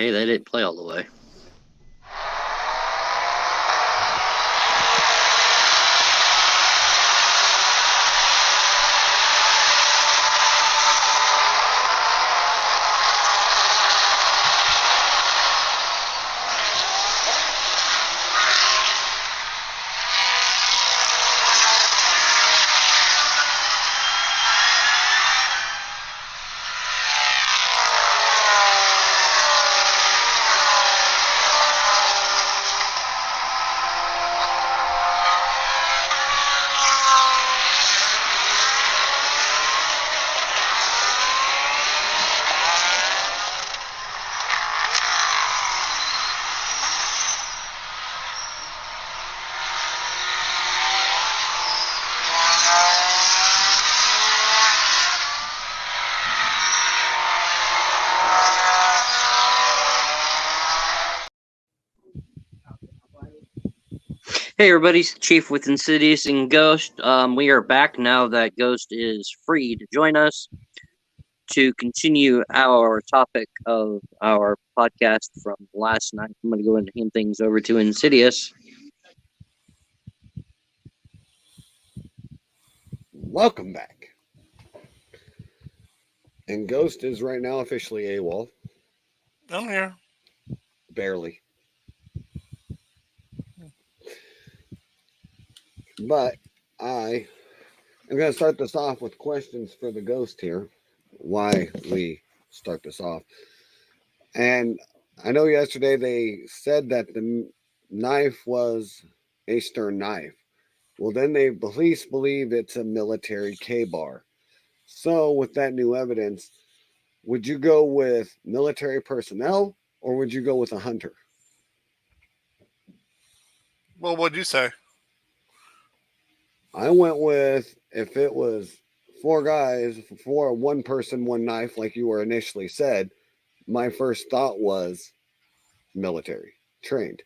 Hey, they didn't play all the way. Hey everybody, Chief with Insidious and Ghost. We are back now that Ghost is free to join us to continue our topic of our podcast from last night. I'm going to go and hand things over to Insidious. Welcome back. And Ghost is right now officially AWOL. I'm here. Barely. But I am going to start this off with questions for the Ghost here. Why we start this off. And I know yesterday they said that the knife was a stern knife. Well, then the police believe it's a military K-bar. So with that new evidence, would you go with military personnel or would you go with a hunter? Well, what'd you say? I went with, if it was four guys, for one person, one knife, like you were initially said, my first thought was military, trained.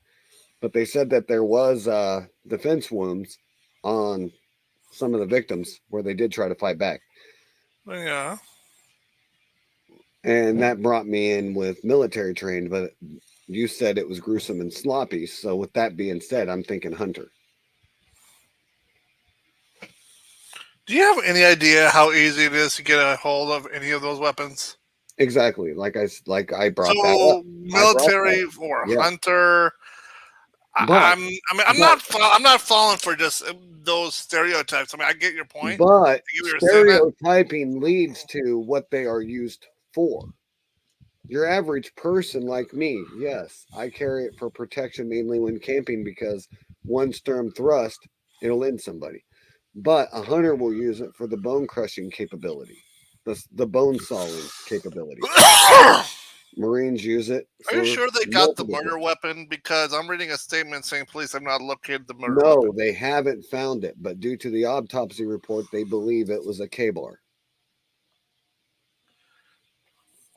But they said that there was defense wounds on some of the victims where they did try to fight back. Yeah. And that brought me in with military trained, but you said it was gruesome and sloppy. So with that being said, I'm thinking hunter. Do you have any idea how easy it is to get a hold of any of those weapons? Exactly. Like I brought So, that up. military or hunter. But, I'm not falling for just those stereotypes. I mean, I get your point. But stereotyping leads to what they are used for. Your average person like me, yes, I carry it for protection mainly when camping because one stern thrust, it'll end somebody. But a hunter will use it for the bone crushing capability, the bone sawing capability. Marines use it. Are you sure they got the murder weapon? Because I'm reading a statement saying police have not located the murder weapon. No, they haven't found it. But due to the autopsy report, they believe it was a K-bar.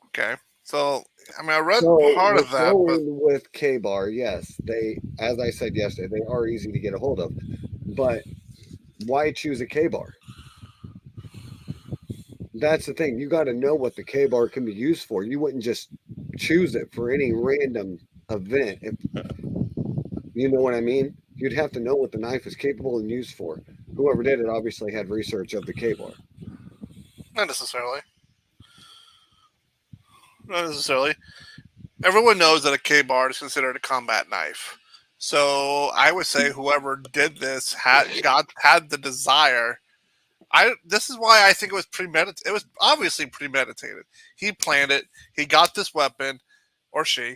Okay. So, I mean, I read part of that. But with K-bar, yes, they, as I said yesterday, they are easy to get a hold of. But why choose a K-bar? That's the thing. You got to know what the K-bar can be used for. You wouldn't just choose it for any random event. If, you know what I mean? You'd have to know what the knife is capable and used for. Whoever did it obviously had research of the K-bar. Not necessarily. Not necessarily. Everyone knows that a K-bar is considered a combat knife. So I would say whoever did this had the desire. This is why I think it was premeditated. It was obviously premeditated. He planned it. He got this weapon, or she.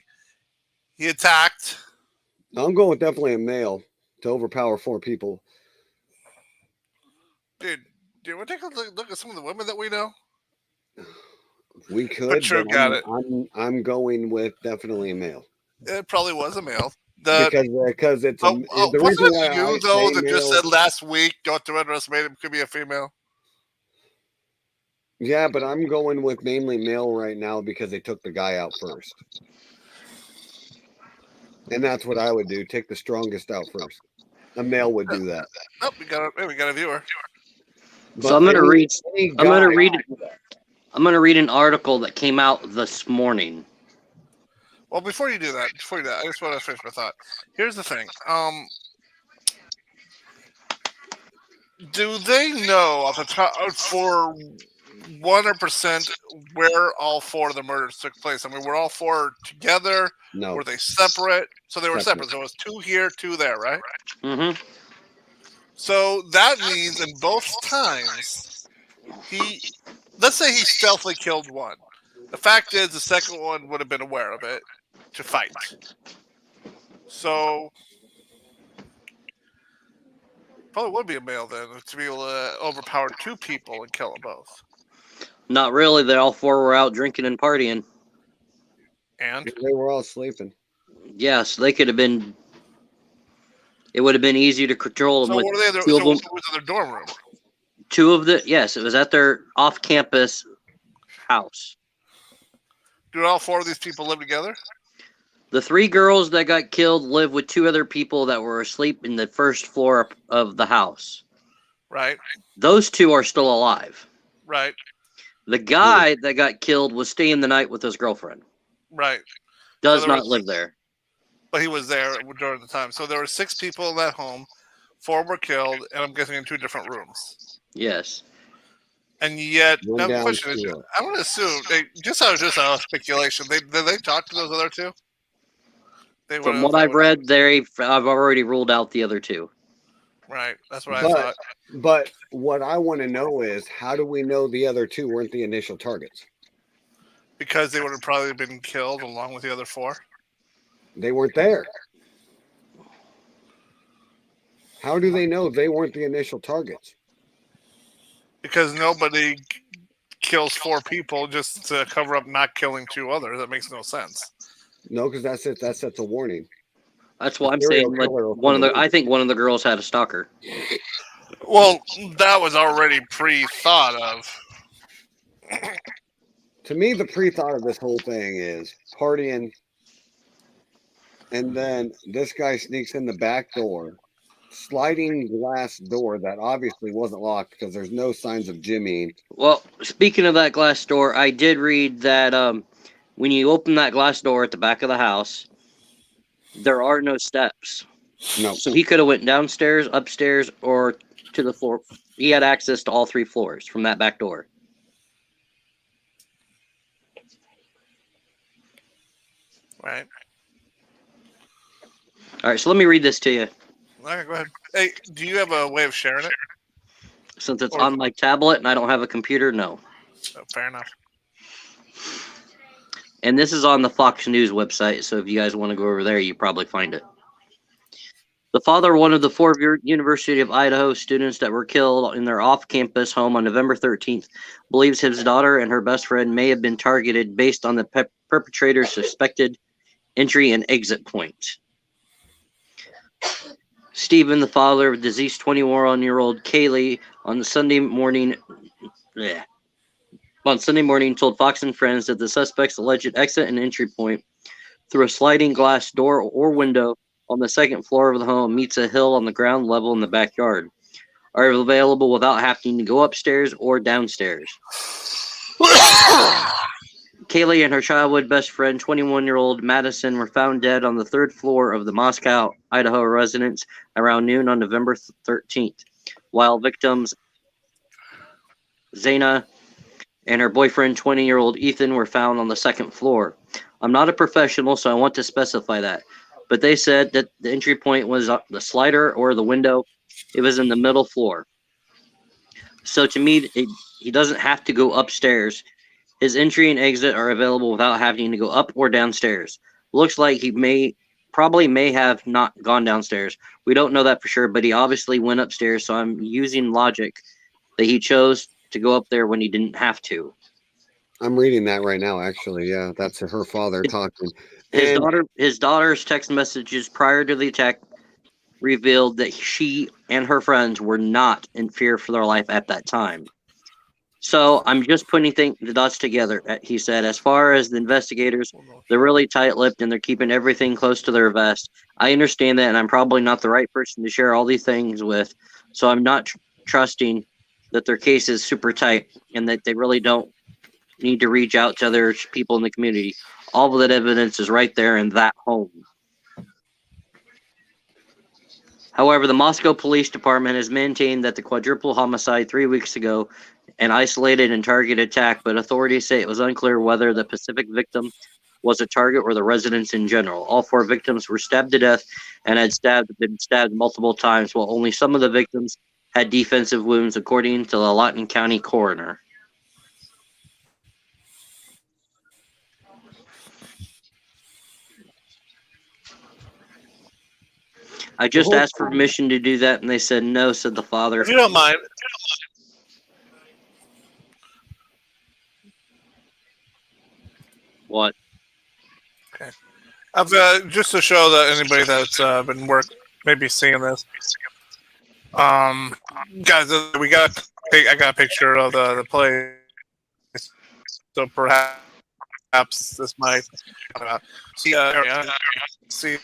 He attacked. I'm going with definitely a male to overpower four people. Dude, do you want to take a look at some of the women that we know? We could. True, got it. I'm going with definitely a male. It probably was a male. Because it's the reason why you though that just said last week don't underestimate him could be a female. Yeah, but I'm going with mainly male right now because they took the guy out first. And that's what I would do. Take the strongest out first. A male would do that. Oh, we got a viewer. But so I'm going to read an article that came out this morning. Well, before you do that, I just want to finish my thought. Here's the thing. Do they know off the top for 100% where all four of the murders took place? I mean, were all four together? No. Were they separate? So they were Separate. separate. So it was two here, two there, right? Mm-hmm. So that means in both times, let's say he stealthily killed one. The fact is, the second one would have been aware of it to fight. So probably would be a male then to be able to overpower two people and kill them both. Not really. They all four were out drinking and partying. And They were all sleeping. Yes, they could have been. It would have been easy to control them so with what are they? two of So them. what was in their dorm room? Two of the yes, it was at their off-campus house. Do all four of these people live together? The three girls that got killed live with two other people that were asleep in the first floor of the house. Right. Those two are still alive. Right. The guy that got killed was staying the night with his girlfriend. Right. Does So not live there. But he was there during the time. So there were 6 people in that home. 4 were killed, and I'm guessing in 2 different rooms. Yes. And yet, One now the down, question is, two up. I'm going to assume just out of speculation. Did they talk to those other 2? From what I've read, I've already ruled out the other 2. Right. That's what I thought. But what I want to know is, how do we know the other 2 weren't the initial targets? Because they would have probably been killed along with the other 4. They weren't there. How do they know they weren't the initial targets? Because nobody kills 4 people just to cover up not killing 2 others. That makes no sense. No, because that's it. That sets a warning. That's why I'm saying I think one of the girls had a stalker. Well, that was already pre-thought of. To me, the pre-thought of this whole thing is partying, and then this guy sneaks in the back door, sliding glass door that obviously wasn't locked because there's no signs of jimmying. Well, speaking of that glass door, I did read that when you open that glass door at the back of the house, there are no steps. No. So he could have went downstairs, upstairs, or to the floor. He had access to all 3 floors from that back door. Right. All right, so let me read this to you. All right, go ahead. Hey, do you have a way of sharing it? Since it's on my tablet and I don't have a computer, no. Oh, fair enough. And this is on the Fox News website, so if you guys want to go over there, you probably find it. The father of one of the 4 University of Idaho students that were killed in their off-campus home on November 13th believes his daughter and her best friend may have been targeted based on the perpetrator's suspected entry and exit point. Stephen, the father of deceased 21-year-old Kaylee, on Sunday morning, told Fox and Friends that the suspect's alleged exit and entry point through a sliding glass door or window on the second floor of the home meets a hill on the ground level in the backyard, are available without having to go upstairs or downstairs. Kaylee and her childhood best friend, 21-year-old Madison, were found dead on the 3rd floor of the Moscow, Idaho residence around noon on November 13th, while victims Zaina and her boyfriend, 20-year-old Ethan, were found on the 2nd floor. I'm not a professional, so I want to specify that. But they said that the entry point was the slider or the window. It was in the middle floor. So to me, he doesn't have to go upstairs. His entry and exit are available without having to go up or downstairs. Looks like he may have not gone downstairs. We don't know that for sure, but he obviously went upstairs, so I'm using logic that he chose to go up there when he didn't have to. I'm reading that right now, actually. Yeah, that's her father talking. His daughter's text messages prior to the attack revealed that she and her friends were not in fear for their life at that time. So I'm just putting the dots together. He said, as far as the investigators, they're really tight-lipped and they're keeping everything close to their vest. I understand that, and I'm probably not the right person to share all these things with. So I'm not trusting that their case is super tight and that they really don't need to reach out to other people in the community. All of that evidence is right there in that home. However, the Moscow Police Department has maintained that the quadruple homicide 3 weeks ago an isolated and targeted attack, but authorities say it was unclear whether the Pacific victim was a target or the residents in general. All four victims were stabbed to death and had been stabbed multiple times, while only some of the victims had defensive wounds, according to the Lawton County coroner. I The just whole asked for permission to do that, and they said no, said the father. If you don't mind, What? okay. Just to show that anybody that's been maybe seeing this, um, guys, we got I got a picture of the place, so perhaps this might see area, see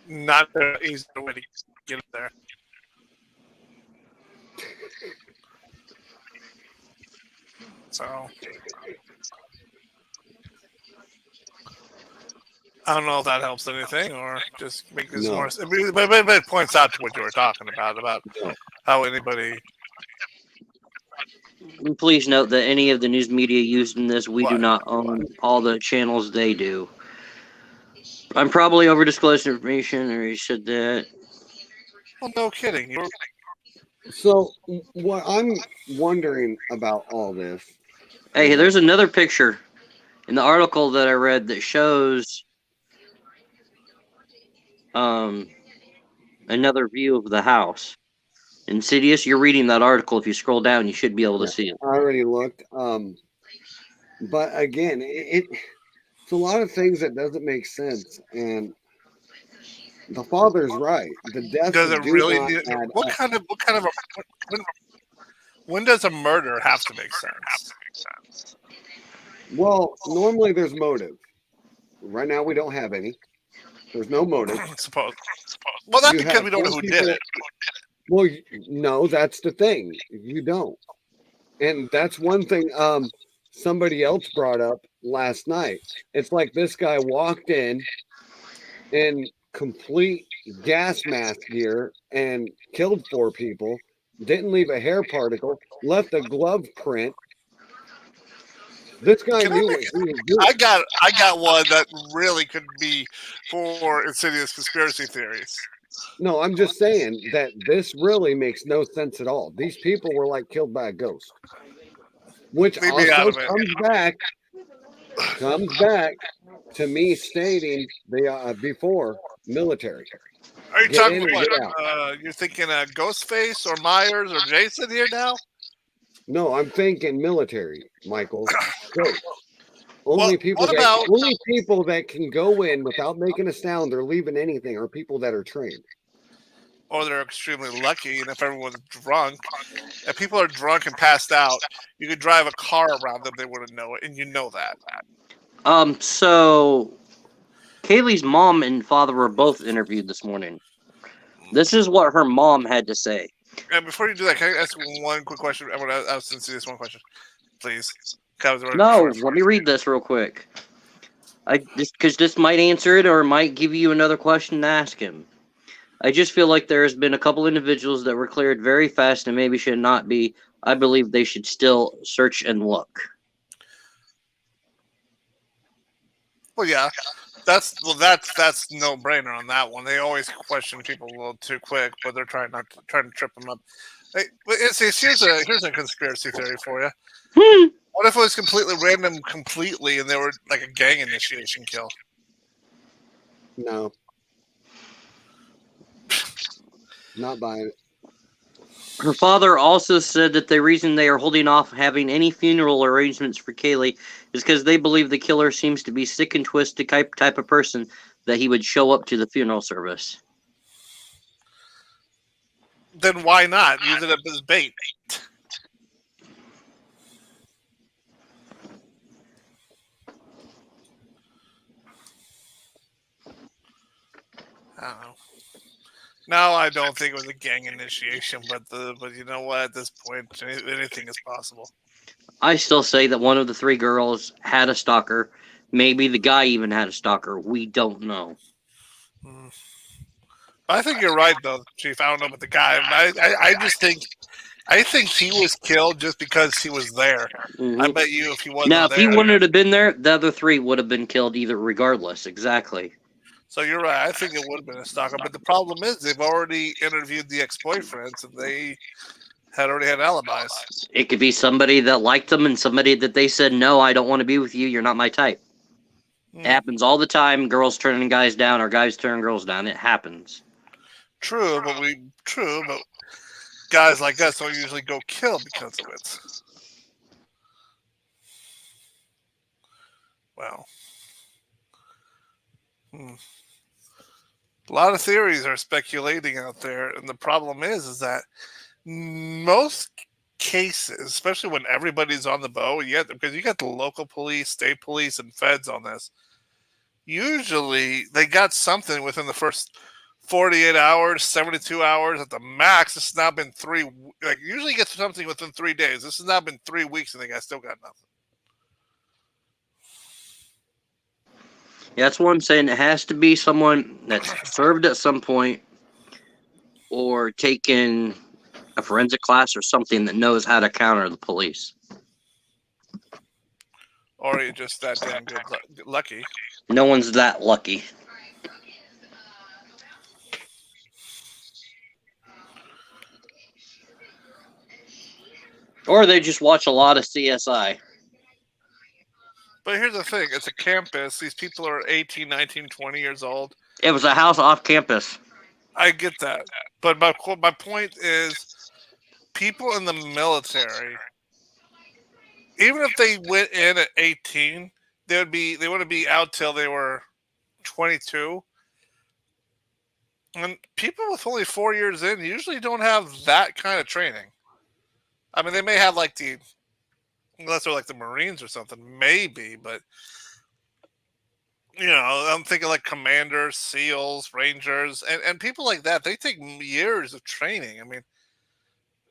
not the easy way to get there. So I don't know if that helps anything or just makes this more. But it points out to what you were talking about how anybody. Please note that any of the news media used in this, we do not own all the channels they do. I'm probably over disclosing information, or you said that. Well, no kidding. So, what I'm wondering about all this. Hey, there's another picture in the article that I read that shows another view of the house. Insidious, you're reading that article. If you scroll down, you should be able to see it. I already looked. But again, it's a lot of things that doesn't make sense, and the father's right. The deaths Does it do really? not add What up. kind of when does a murder have to make sense? Well, normally there's motive. Right now we don't have any. There's no motive. Suppose. Well, that's You because have we don't know four who people. did it. Well, no, that's the thing. You don't. And that's one thing somebody else brought up last night. It's like this guy walked in complete gas mask gear and killed four people, didn't leave a hair particle, left a glove print. This guy knew what he was doing. I got one that really could be for Insidious conspiracy theories. No, I'm just saying that this really makes no sense at all. These people were like killed by a ghost, which Leave me out also of it. comes back to me stating the before military. Are you Get talking in or what? get out. You're thinking Ghostface or Myers or Jason here now? No, I'm thinking military, Michael. Ghosts. Well, Only people what about that can go in without making a sound or leaving anything are people that are trained. or they're extremely lucky, and if everyone's drunk, if people are drunk and passed out, you could drive a car around them, they wouldn't know it, and you know that. So Kaylee's mom and father were both interviewed this morning. This is what her mom had to say. And before you do that, can I ask one quick question? I want to ask this one question, please. No, let me read this real quick. Because this might answer it or it might give you another question to ask him. I just feel like there has been a couple individuals that were cleared very fast and maybe should not be. I believe they should still search and look. Well, yeah, that's no brainer on that one. They always question people a little too quick, but they're trying to trip them up. Hey, but here's a conspiracy theory for you. What if it was completely random, and they were like a gang initiation kill? No, not buying it. Her father also said that the reason they are holding off having any funeral arrangements for Kaylee is because they believe the killer seems to be sick and twisted type of person that he would show up to the funeral service. Then why not use it as bait? I don't know. Now I don't think it was a gang initiation, but you know what? At this point, anything is possible. I still say that one of the three girls had a stalker. Maybe the guy even had a stalker. We don't know. Mm. I think you're right, though, Chief. I don't know about the guy. I just think he was killed just because he was there. I Hmm. bet you if he Now, wasn't if he there. wouldn't have been there, the other three would have been killed either, regardless. Exactly. So you're right. I think it would have been a stalker. But the problem is they've already interviewed the ex-boyfriends and they had already had alibis. It could be somebody that liked them and somebody that they said, no, I don't want to be with you. You're not my type. It Hmm. happens all the time. Girls turning guys down or guys turning girls down. It happens. True, but guys like us don't usually go kill because of it. Well, hmm. A lot of theories are speculating out there, and the problem is that most cases, especially when everybody's on the boat, because you got the local police, state police, and feds on this. Usually, they got something within the first 48 hours, 72 hours at the max. This has now been like usually get something within 3 days. This has now been 3 weeks, and the guy still got nothing. Yeah, that's what I'm saying. It has to be someone that's served at some point or taken a forensic class or something that knows how to counter the police. Or you're just that damn lucky. No one's that lucky. Or they just watch a lot of CSI. But here's the thing: it's a campus. These people are 18, 19, 20 years old. It was a house off campus. I get that, but my point is, people in the military, even if they went in at 18, they want to be out till they were 22. And people with only 4 years in usually don't have that kind of training. I mean, they may have like unless they're like the Marines or something, maybe, but I'm thinking like commanders, SEALs, Rangers, and people like that. They take years of training. I mean,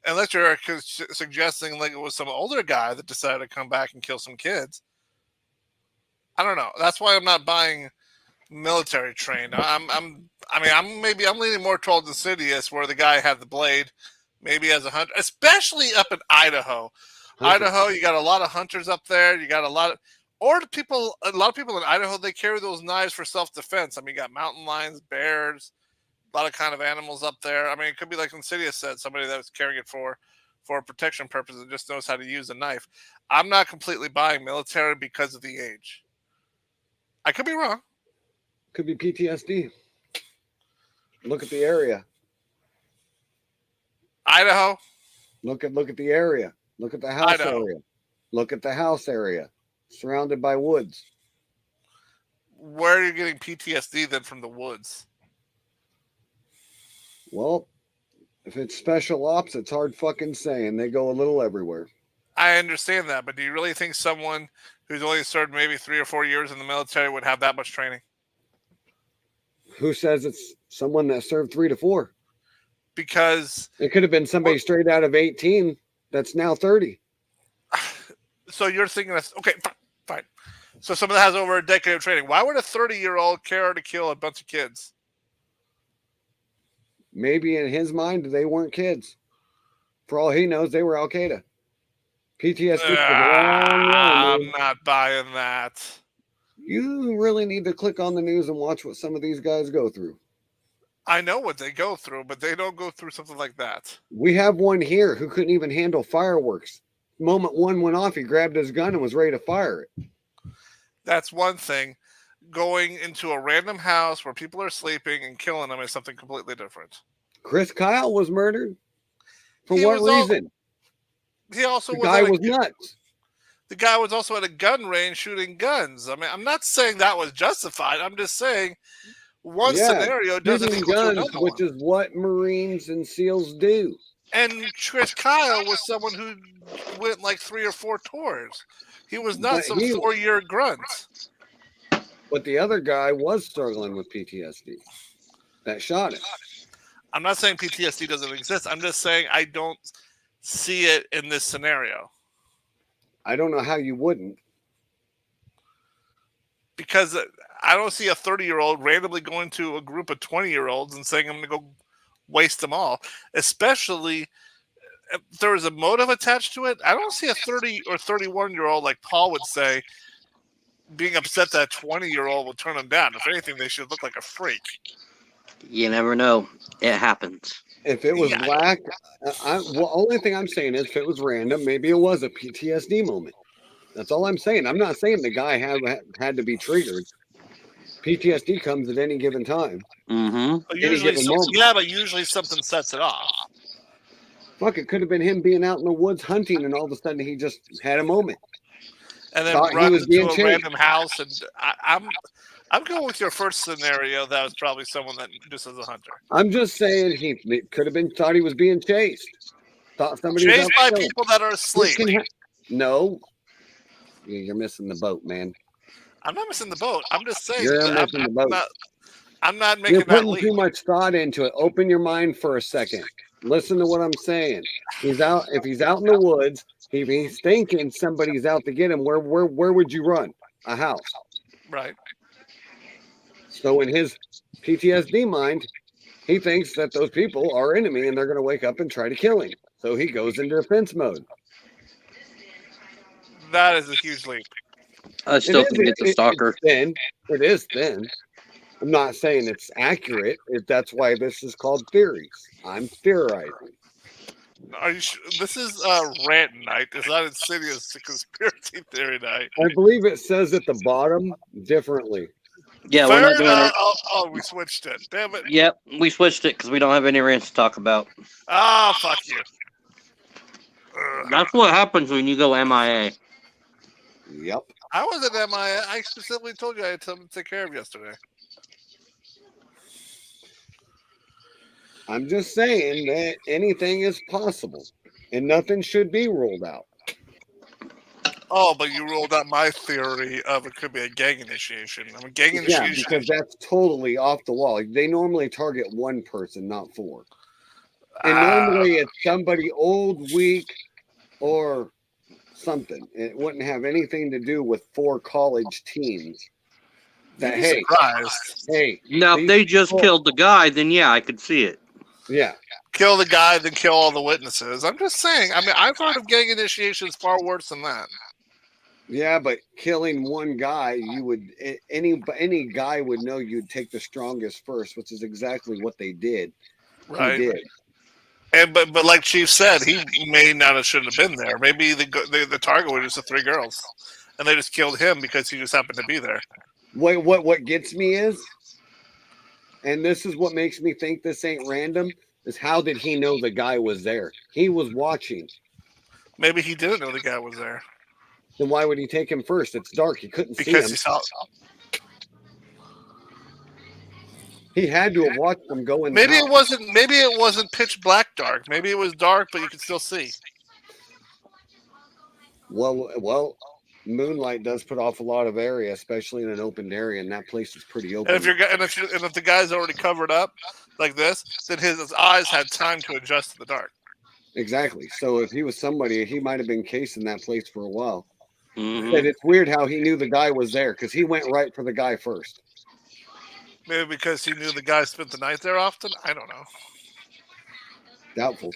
unless you're suggesting like it was some older guy that decided to come back and kill some kids. I don't know. That's why I'm not buying military trained. I'm leaning more towards Insidious, where the guy had the blade, maybe as a hunter, especially up in Idaho. Hunter. Idaho, you got a lot of hunters up there. You got a lot of people in Idaho. They carry those knives for self defense. I mean, you got mountain lions, bears, a lot of kind of animals up there. I mean, it could be like Insidious said, somebody that was carrying it for protection purposes and just knows how to use a knife. I'm not completely buying military because of the age. I could be wrong. Could be PTSD. Look at the area. Idaho. Look at the area. Look at the house Idaho. area. Look at the house area. Surrounded by woods. Where are you getting PTSD then from the woods? Well, if it's special ops, it's hard fucking saying. They go a little everywhere. I understand that, but do you really think someone who's only served maybe 3 or 4 years in the military would have that much training? Who says it's someone that served 3 to 4? Because it could have been somebody straight out of 18 that's now 30. So you're thinking that's okay, fine. So someone that has over a decade of training. Why would a 30-year-old care to kill a bunch of kids? Maybe in his mind, they weren't kids. For all he knows, they were Al Qaeda. PTSD. I'm not buying that. You really need to click on the news and watch what some of these guys go through. I know what they go through, but they don't go through something like that. We have one here who couldn't even handle fireworks. The moment one went off, he grabbed his gun and was ready to fire it. That's one thing. Going into a random house where people are sleeping and killing them is something completely different. Chris Kyle was murdered. For what reason? He also the guy was nuts. The guy was also at a gun range shooting guns. I mean, I'm not saying that was justified. I'm just saying one scenario doesn't equal to another one. Which is what Marines and SEALs do. And Chris Kyle was someone who went like 3 or 4 tours. He was not some 4-year grunt. But the other guy was struggling with PTSD. That shot him. I'm not saying PTSD doesn't exist. I'm just saying I don't see it in this scenario. I don't know how you wouldn't. Because I don't see a 30-year-old randomly going to a group of 20-year-olds and saying, I'm going to go waste them all, especially if there is a motive attached to it. I don't see a 30 or 31-year-old, like Paul would say, being upset that a 20-year-old will turn them down. If anything, they should look like a freak. You never know. It happens. If it was Yeah. whack, only thing I'm saying is if it was random, maybe it was a PTSD moment. That's all I'm saying. I'm not saying the guy had to be triggered. PTSD comes at any given time, Mm-hmm. But any usually, given moment. but usually something sets it off. Fuck, it could have been him being out in the woods hunting, and all of a sudden he just had a moment. And then Thought he runs was into being a chased. random house. And I'm going with your first scenario. That was probably someone that just as a hunter. I'm just saying he could have been thought he was being chased. Thought somebody was Chased out by to kill him. people that are This asleep. can no, you're missing the boat, man. I'm not missing the boat. I'm just saying. You're that missing the boat. I'm not You're making that putting leap. too much thought into it. Open your mind for a second. Listen to what I'm saying. He's out. If he's out in the woods, if he's thinking somebody's out to get him, where would you run? A house. Right. So in his PTSD mind, he thinks that those people are enemy and they're going to wake up and try to kill him. So he goes into defense mode. That is a huge leap. I still think it's a stalker. It's thin. It is thin. I'm not saying it's accurate. That's why this is called theories. I'm theorizing. Are you sure? This is rant night. It's not Insidious. It's a conspiracy theory night. I believe it says at the bottom differently. Yeah, we're Fair not doing enough. it. Oh, we switched it. Damn it. Yep, we switched it because we don't have any rants to talk about. Ah, fuck you. That's what happens when you go MIA. Yep. I was at MIA. I specifically told you I had something to take care of yesterday. I'm just saying that anything is possible and nothing should be ruled out. Oh, but you ruled out my theory of it could be a gang initiation. I mean, gang Yeah, initiation. because that's totally off the wall. They normally target one person, not four. And normally it's somebody old, weak, or something. It wouldn't have anything to do with four college teens. That You'd be surprised. hey. Now, if they just people- killed the guy, then yeah, I could see it. Yeah. Kill the guy, then kill all the witnesses. I'm just saying. I mean, I've heard of gang initiations far worse than that. Yeah, but killing one guy, you would any guy would know you'd take the strongest first, which is exactly what they did. Right. He did. And but like Chief said, he may not have shouldn't have been there. Maybe the target was just the three girls, and they just killed him because he just happened to be there. What gets me is, and this is what makes me think this ain't random, is how did he know the guy was there? He was watching. Maybe he didn't know the guy was there. Then why would he take him first? It's dark. He couldn't see Because him. he saw. He had to have watched them go in. Maybe it wasn't. Maybe it wasn't pitch black dark. Maybe it was dark, but you could still see. Well, moonlight does put off a lot of area, especially in an open area, and that place is pretty open. And if the guy's already covered up like this, then his eyes had time to adjust to the dark. Exactly. So if he was somebody, he might have been casing that place for a while. Mm-hmm. And it's weird how he knew the guy was there because he went right for the guy first. Maybe because he knew the guy spent the night there often. I don't know. Doubtful.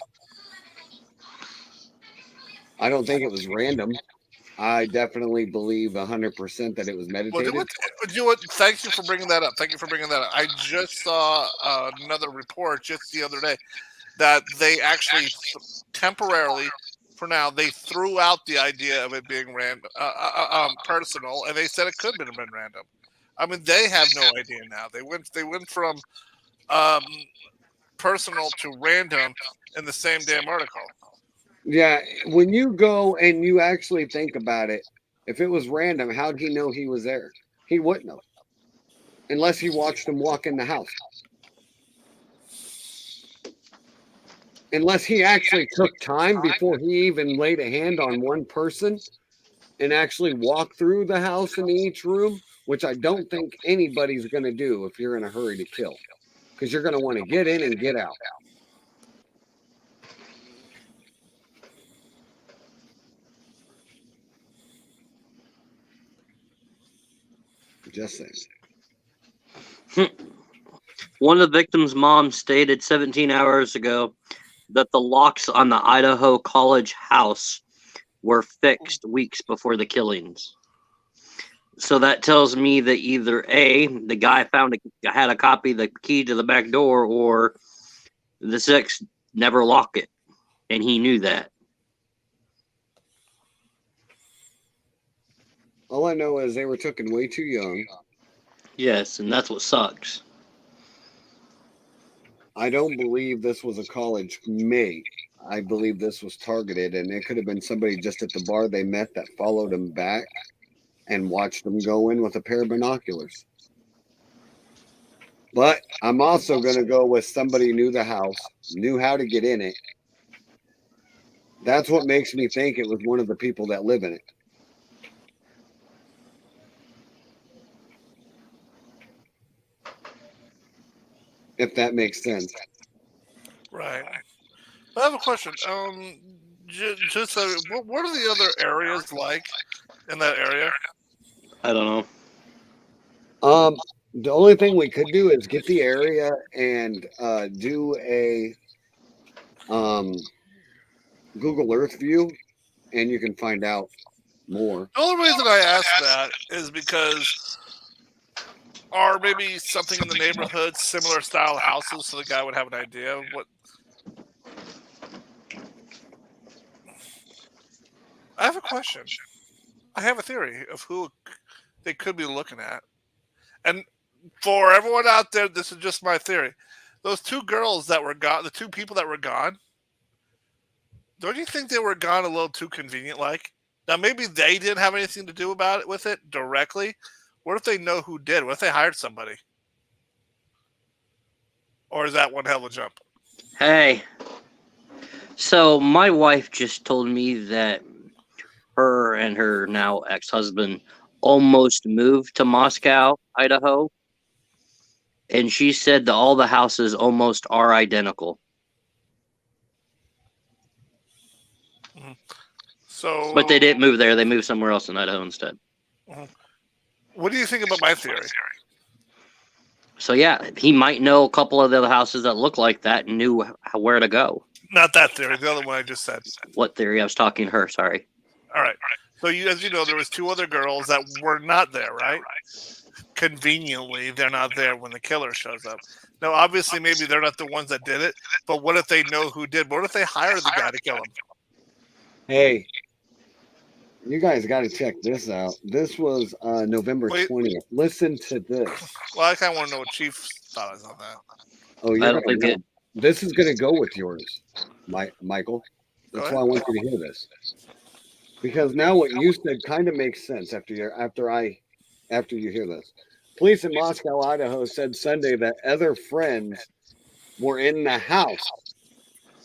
I don't think it was random. I definitely believe 100% that it was meditated. Thank you for bringing that up. Thank you for bringing that up. I just saw another report just the other day that they actually temporarily, for now, they threw out the idea of it being random, personal, and they said it could have been random. I mean, they have no idea now. They went from personal to random in the same damn article. Yeah, when you go and you actually think about it, if it was random, how'd he know he was there? He wouldn't have. Unless he watched him walk in the house. Unless he actually took time before he even laid a hand on one person and actually walked through the house in each room, which I don't think anybody's going to do if you're in a hurry to kill. Because you're going to want to get in and get out. Just saying. One of the victim's moms stated 17 hours ago that the locks on the Idaho College house were fixed weeks before the killings. So that tells me that either A, the guy had a copy of the key to the back door, or the six never lock it, and he knew that. All I know is they were taken way too young. Yes, and that's what sucks. I don't believe this was a college mate. I believe this was targeted, and it could have been somebody just at the bar they met that followed them back and watched them go in with a pair of binoculars. But I'm also going to go with somebody knew the house, knew how to get in it. That's what makes me think it was one of the people that live in it. If that makes sense. Right. I have a question. Just what are the other areas like in that area? I don't know. The only thing we could do is get the area and do a Google Earth view, and you can find out more. The only reason I ask that is because are maybe something in the neighborhood similar style houses, so the guy would have an idea of what. I have a question. I have a theory of who they could be looking at. And for everyone out there, this is just my theory. Those two girls that were gone, the two people that were gone, don't you think they were gone a little too convenient like? Now, maybe they didn't have anything to do about it with it directly. What if they know who did? What if they hired somebody? Or is that one hell of a jump? Hey, so my wife just told me that her and her now ex-husband almost moved to Moscow, Idaho, and she said that all the houses almost are identical. So, But they didn't move there. They moved somewhere else in Idaho instead. What do you think about my theory? So yeah, he might know a couple of the other houses that look like that and knew where to go. Not that theory. The other one I just said. What theory? I was talking to her. Sorry. All right. So as you know, there was two other girls that were not there, right? Conveniently, they're not there when the killer shows up. Now, obviously, maybe they're not the ones that did it, but what if they know who did? What if they hired the guy to kill him? Hey, you guys got to check this out. This was November 20th. Listen to this. Well, I kind of want to know what Chief's thought is on that. Oh, you're going to This is going to go with yours, Michael. That's why I want you to hear this. Because now what you said kind of makes sense after you hear this. Police in Moscow, Idaho said Sunday that other friends were in the house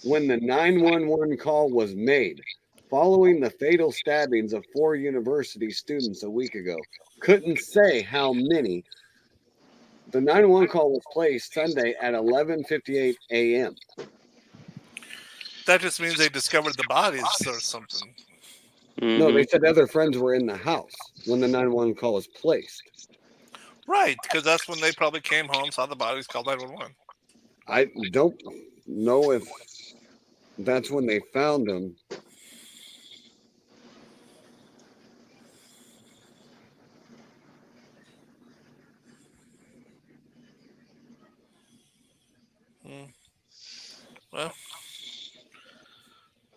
when the 911 call was made following the fatal stabbings of 4 university students a week ago. Couldn't say how many. The 911 call was placed Sunday at 11:58 a.m. That just means they discovered the bodies or something. Mm-hmm. No, they said other friends were in the house when the 911 call was placed. Right, because that's when they probably came home, saw the bodies, called 911. I don't know if that's when they found them.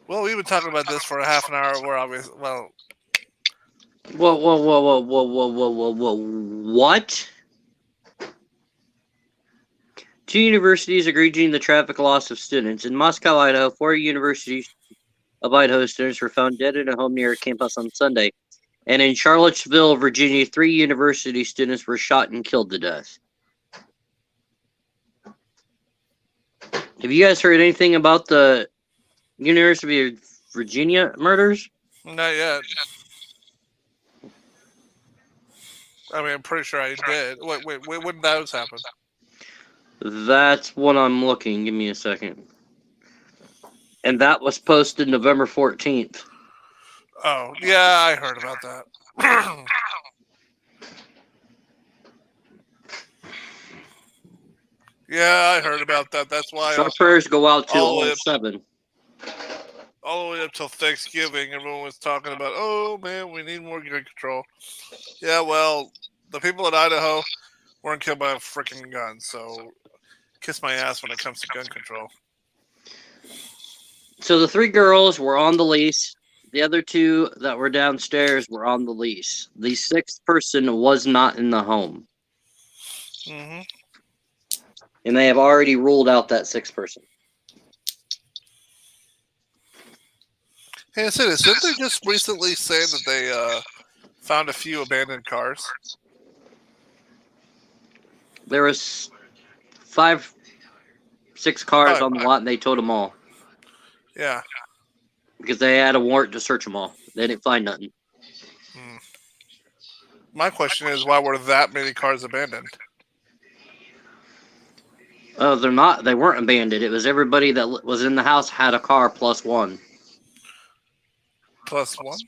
Well, we've been talking about this for a half an hour. We're obviously, well... Whoa. What? 2 universities are agreeing the traffic loss of students. In Moscow, Idaho, 4 universities of Idaho students were found dead in a home near a campus on Sunday. And in Charlottesville, Virginia, 3 university students were shot and killed to death. Have you guys heard anything about the University of Virginia murders? Not yet. I mean, I'm pretty sure I did. Wait, when did those happen? That's what I'm looking. Give me a second. And that was posted November 14th. Oh, yeah, I heard about that. Yeah, I heard about that. That's why So our prayers go out to all the all way up, 7. all the way up till Thanksgiving, everyone was talking about, oh man, we need more gun control. Yeah, well, the people in Idaho weren't killed by a freaking gun, so kiss my ass when it comes to gun control. So the 3 girls were on the lease. The other 2 that were downstairs were on the lease. The 6th person was not in the home. Mm-hmm. And they have already ruled out that 6th person. Hey, Insidious, didn't they just recently say that they found a few abandoned cars? There was 5, 6 cars 5. on the lot, and they towed them all. Yeah. Because they had a warrant to search them all. They didn't find nothing. Mm. My question is, why were that many cars abandoned? Oh, they're not. They weren't abandoned. It was everybody that was in the house had a car plus 1. Plus 1?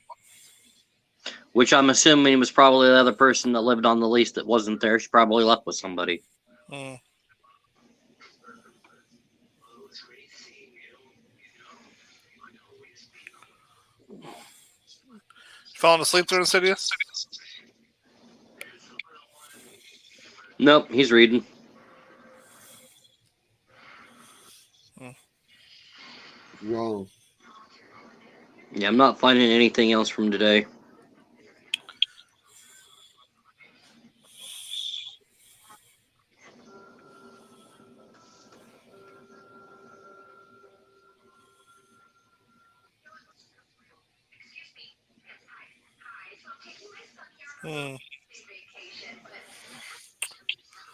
Which I'm assuming was probably the other person that lived on the lease that wasn't there. She probably left with somebody. Mm. Falling asleep there, Insidious? Nope, he's reading. Wrong. Yeah, I'm not finding anything else from today. Hmm.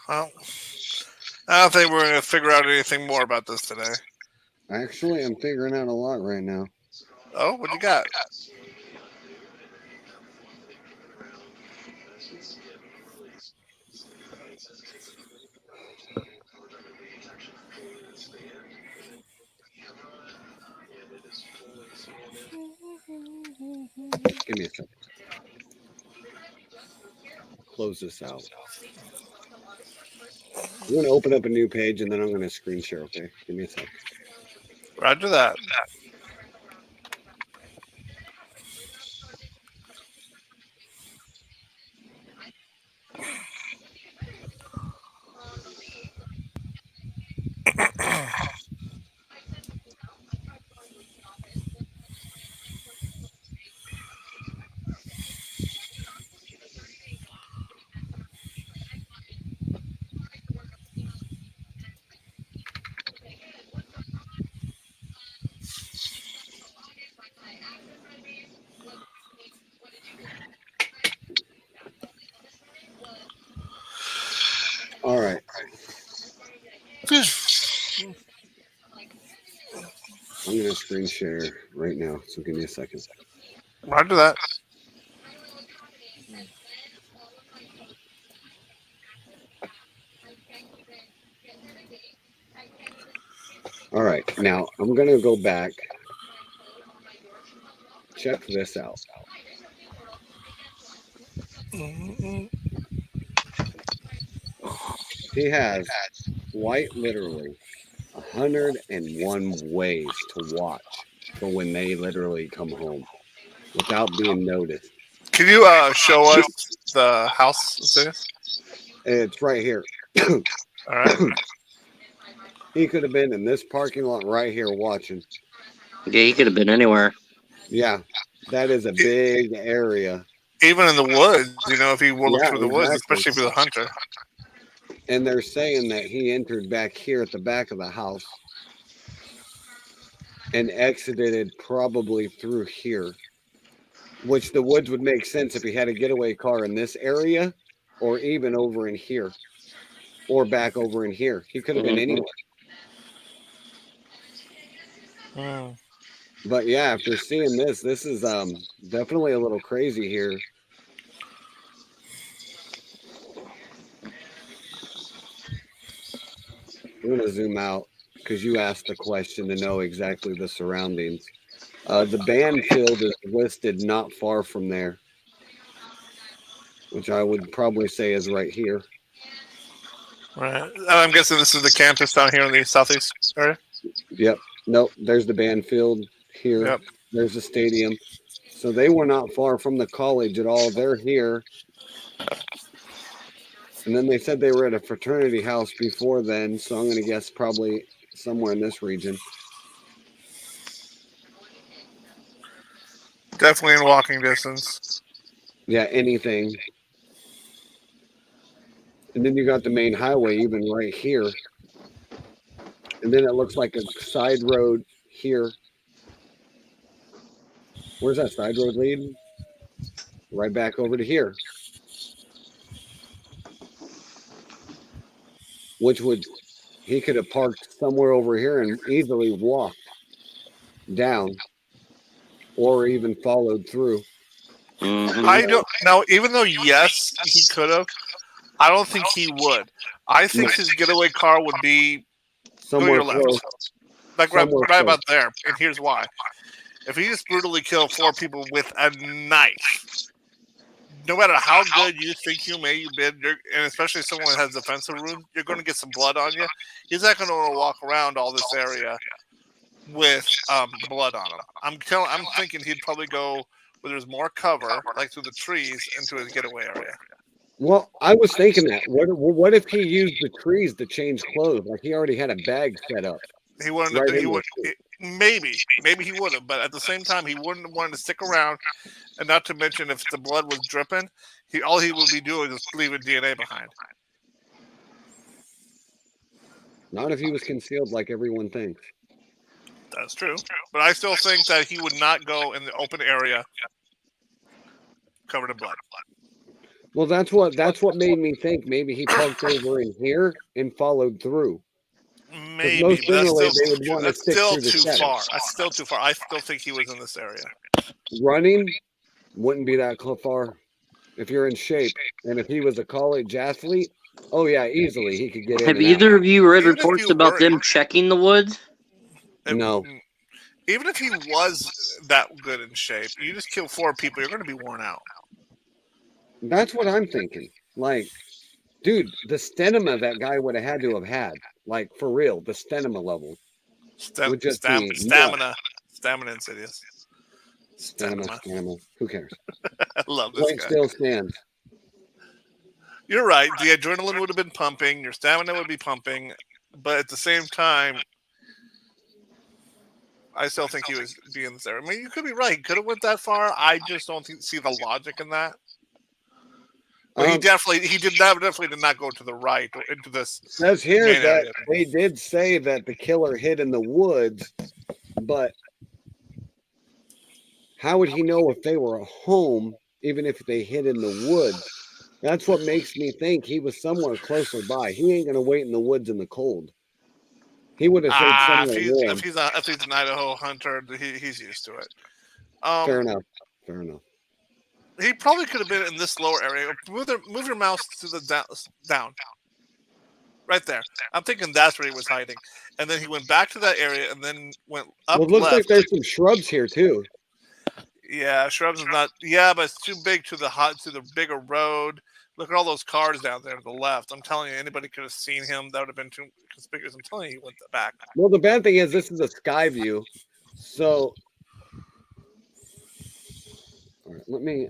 Well, I don't think we're going to figure out anything more about this today. Actually, I'm figuring out a lot right now. Oh, what you got? Give me a second. Close this out. I'm going to open up a new page and then I'm going to screen share, okay? Give me a second. Roger that. All right. I'm going to screen share right now, so give me a second. Roger that. All right. Now, I'm going to go back. Check this out. He has quite literally 101 ways to watch for when they literally come home without being noticed. Can you show us the house, Insidious? It's right here. All right. He could have been in this parking lot right here watching. Yeah, he could have been anywhere. Yeah, that is a big area. Even in the woods, if he looked Yeah, through the woods, exactly. especially if he's a hunter. And they're saying that he entered back here at the back of the house and exited probably through here, which the woods would make sense if he had a getaway car in this area or even over in here or back over in here. He could have been anywhere. Mm. But yeah, after seeing this is definitely a little crazy here. I'm going to zoom out because you asked the question to know exactly the surroundings. The band field is listed not far from there, which I would probably say is right here. Right. I'm guessing this is the campus down here in the southeast area. Yep. Nope. There's the band field here. Yep. There's the stadium. So they were not far from the college at all. They're here. And then they said they were at a fraternity house before then. So I'm going to guess probably somewhere in this region. Definitely in walking distance. Yeah, anything. And then you got the main highway even right here. And then it looks like a side road here. Where's that side road leading? Right back over to here. Which would, he could have parked somewhere over here and easily walked down or even followed through. I don't now. Even though yes, he could have. I don't think he would. I think No. his getaway car would be go to Somewhere your left, close. like right, Somewhere right close. about there. And here's why: if he just brutally killed 4 people with a knife, no matter how good you think you may have been, and especially if someone has defensive wounds, you're going to get some blood on you. He's not going to walk around all this area with blood on him. I'm thinking he'd probably go where there's more cover, like through the trees, into his getaway area. Well, I was thinking that. What if he used the trees to change clothes? Like he already had a bag set up. He wouldn't have. Right He in would there. maybe he would have, but at the same time, he wouldn't have wanted to stick around. And not to mention, if the blood was dripping, all he would be doing is leaving DNA behind. Not if he was concealed like everyone thinks. That's true, but I still think that he would not go in the open area covered in blood. Well, that's what made me think maybe he parked over in here and followed through. Because Maybe, most but generally they would want to that's stick still through the too shadows. far. That's still too far. I still think he was in this area. Running wouldn't be that far if you're in shape. And if he was a college athlete, oh yeah, easily he could get in Have and either out. of you read Even if reports you about were, them checking the woods? No, even if he was that good in shape, you just kill 4 people, you're going to be worn out. that's what I'm thinking. Like, dude, the stamina that guy would have had to have had, like for real, the stamina level would just be nuts. Stamina, Insidious. Stamina. Who cares? I love this Point guy. still stands. You're right. The adrenaline would have been pumping. Your stamina would be pumping, but at the same time, I still think he was being this area. I mean, you could be right. He could have went that far. I just don't see the logic in that. But he definitely did not go to the right or into this Says here main that area. they did say that the killer hid in the woods, but how would he know if they were home, even if they hid in the woods? That's what makes me think he was somewhere closer by. He ain't gonna wait in the woods in the cold. He would have stayed somewhere warm. If he's an Idaho hunter, he's used to it. Fair enough. Fair enough. He probably could have been in this lower area. Move your mouse to the down, right there. I'm thinking that's where he was hiding, and then he went back to that area and then went up Well, it looks like left. there's some shrubs here too. Yeah, shrubs is not. Yeah, but it's too big to the bigger road. Look at all those cars down there to the left. I'm telling you, anybody could have seen him. That would have been too conspicuous. I'm telling you, he went back. Well, the bad thing is this is a sky view, so all right, let me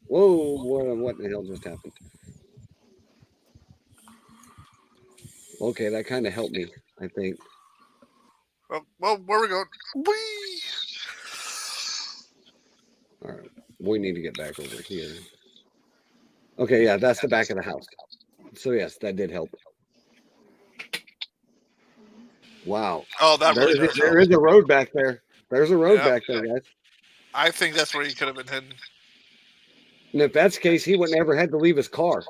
Whoa! What the hell just happened? Okay, that kind of helped me. I think. Well, where we going? Whee! All right, we need to get back over here. Okay, yeah, that's the back of the house. So yes, that did help. Wow. Oh, that really does There help. is a road back there. There's a road Yep. back there, guys. I think that's where he could have been hidden. And if that's the case, he wouldn't ever had to leave his car.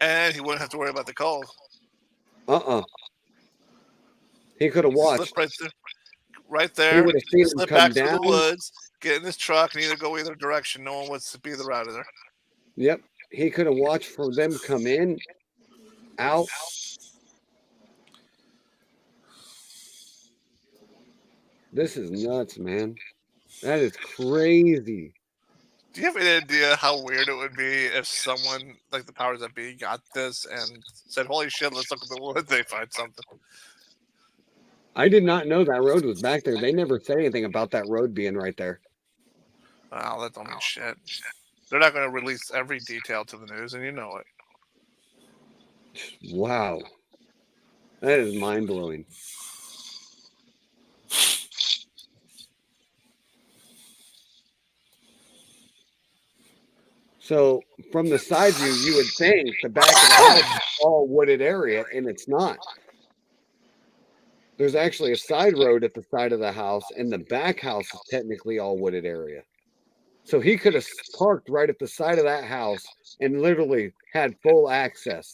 And he wouldn't have to worry about the calls. He could have watched. Slip right He there. would have seen him Slip come back through down. the woods, get in his truck, and either go either direction. No one wants to be the route of there. Yep. He could have watched for them come in, out. This is nuts, man. That is crazy. Do you have any idea how weird it would be if someone like the powers that be got this and said, "Holy shit, let's look at the wood"? They find something. I did not know that road was back there. They never said anything about that road being right there. Wow, that don't mean shit. They're not going to release every detail to the news, and you know it. Wow. That is mind blowing. So from the side view, you would think the back of the house is all wooded area, and it's not. There's actually a side road at the side of the house, and the back house is technically all wooded area. So he could have parked right at the side of that house and literally had full access.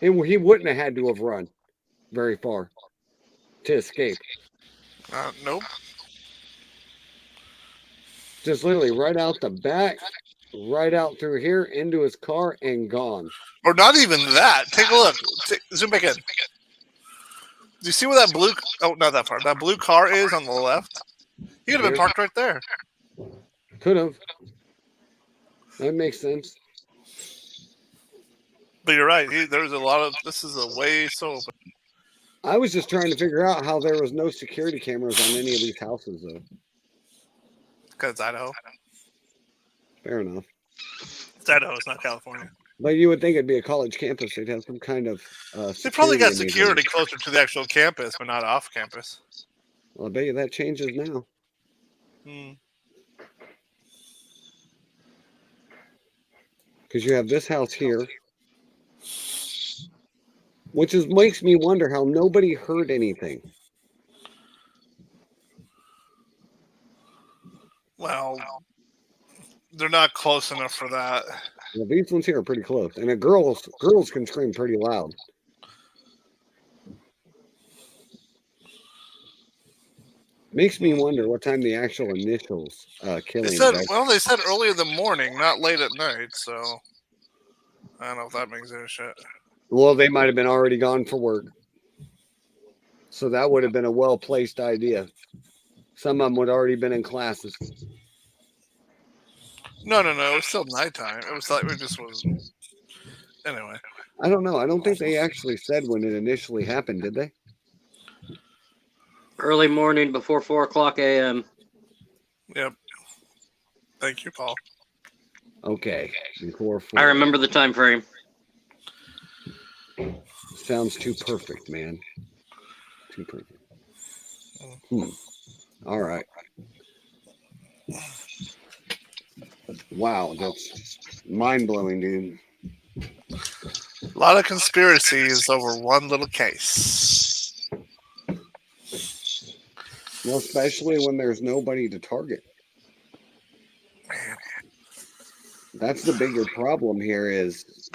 He wouldn't have had to have run very far to escape. Nope. Just literally right out the back, right out through here into his car and gone. Or not even that. Take a look. Zoom back in. Do you see where that blue? Oh, not that far. That blue car is on the left. He could have been parked right there. Could have. That makes sense. But you're right. There's a lot of. This is a way so open. I was just trying to figure out how there was no security cameras on any of these houses, though. Because it's Idaho. Fair enough. It's Idaho. It's not California. But you would think it'd be a college campus. They'd have some kind of. They probably got security closer to the actual campus, but not off campus. Well, I bet you that changes now. Because you have this house here, which makes me wonder how nobody heard anything. Well, they're not close enough for that. Well, these ones here are pretty close, and girls can scream pretty loud. Makes me wonder what time the actual initials killing. They said early in the morning, not late at night. So I don't know if that makes any shit. Well, they might have been already gone for work, so that would have been a well-placed idea. Some of them would already been in classes. No. It was still nighttime. It was like it just was. Anyway, I don't know. I don't think they actually said when it initially happened, did they? Early morning before 4:00 a.m. Yep. Thank you, Paul. Okay. Before 4. I remember the time frame. Sounds too perfect, man. Too perfect. All right. Wow, that's mind-blowing, dude. A lot of conspiracies over one little case. Well, especially when there's nobody to target. Man. That's the bigger problem here is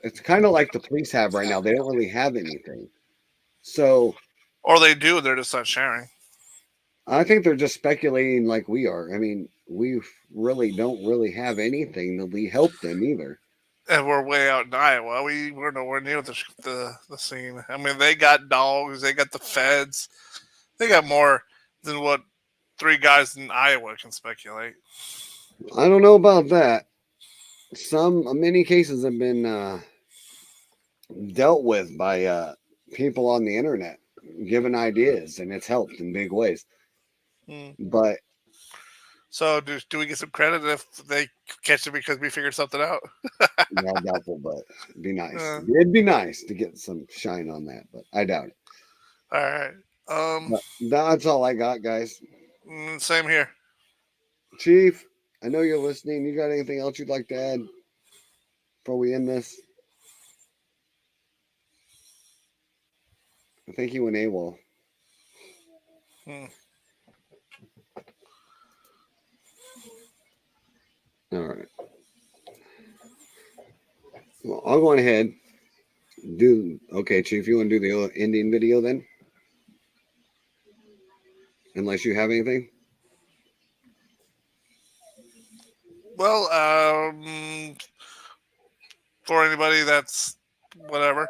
it's kind of like the police have right now. They don't really have anything. So, or they do, they're just not sharing. I think they're just speculating like we are. I mean, we really don't really have anything that help them either. And we're way out in Iowa. We're nowhere near the scene. I mean, they got dogs. They got the feds. They got more than what 3 guys in Iowa can speculate. I don't know about that. Many cases have been dealt with by people on the internet, giving ideas, and it's helped in big ways. But so, do we get some credit if they catch it because we figured something out? Yeah, doubtful, but it'd be nice. It'd be nice to get some shine on that, but I doubt it. All right. That's all I got, guys. Same here. Chief, I know you're listening. You got anything else you'd like to add before we end this? I think you went AWOL. All right. Well, I'll go ahead. Okay, Chief, you want to do the ending video then? Unless you have anything? Well, for anybody that's whatever,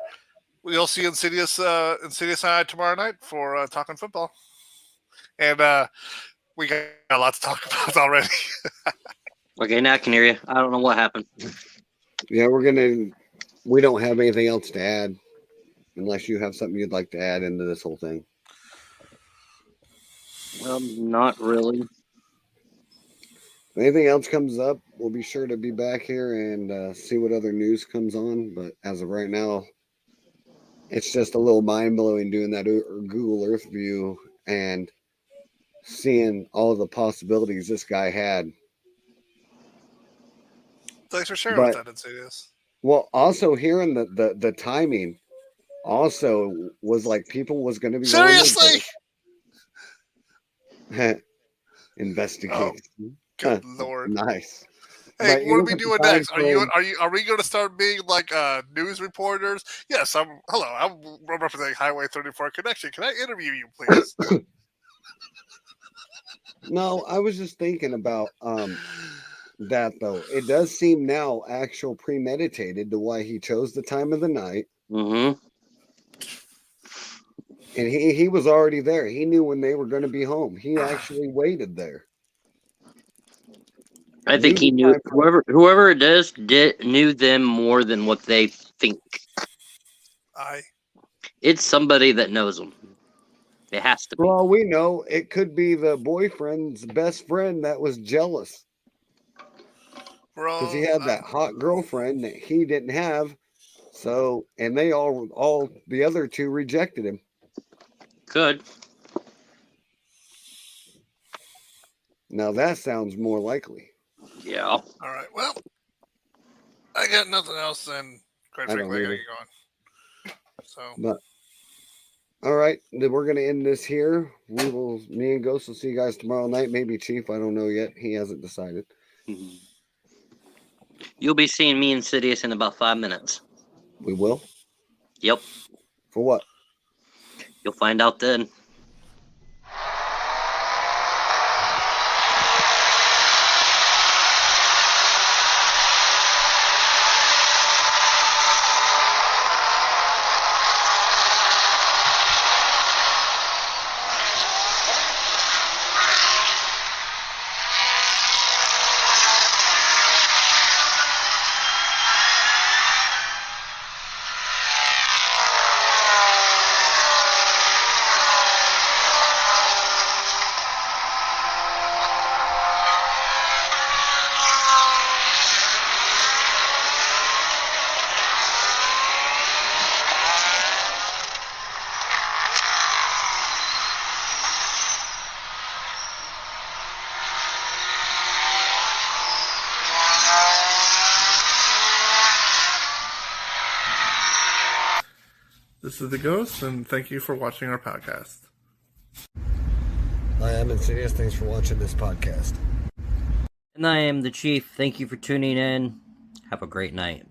you'll see Insidious tomorrow night for talking football, and we got a lot to talk about already. Okay, now I can hear you. I don't know what happened. Yeah, we don't have anything else to add unless you have something you'd like to add into this whole thing. Not really. If anything else comes up, we'll be sure to be back here and see what other news comes on. But as of right now, it's just a little mind blowing doing that Google Earth view and seeing all the possibilities this guy had. Thanks for sharing with But that, Insidious. well, also hearing the timing also was like people was going to be Seriously? going to Oh, investigate. good lord. Nice. Hey, But what you are look we at the doing time next? frame. Are we going to start being like news reporters? Yes, I'm representing Highway 34 Connection. Can I interview you, please? No, I was just thinking about that though. It does seem now actual premeditated to why he chose the time of the night. Mm-hmm. And he was already there. He knew when they were going to be home. He actually waited there. I think he knew whoever it is knew them more than what they think. It's somebody that knows them. It has to be. For all we know, it could be the boyfriend's best friend that was jealous. Because he had that hot girlfriend that he didn't have. So, and they all the other two rejected him. Could. Now that sounds more likely. Yeah. All right. Well, I got nothing else. Then, quite frankly, I gotta get going. So, but all right, then we're gonna end this here. Me and Ghost will see you guys tomorrow night. Maybe Chief, I don't know yet. He hasn't decided. Mm-hmm. You'll be seeing me Insidious in about 5 minutes. We will? Yep. For what? You'll find out then. this is the Ghost, and thank you for watching our podcast. I am Insidious. Thanks for watching this podcast. And I am the Chief. Thank you for tuning in. Have a great night.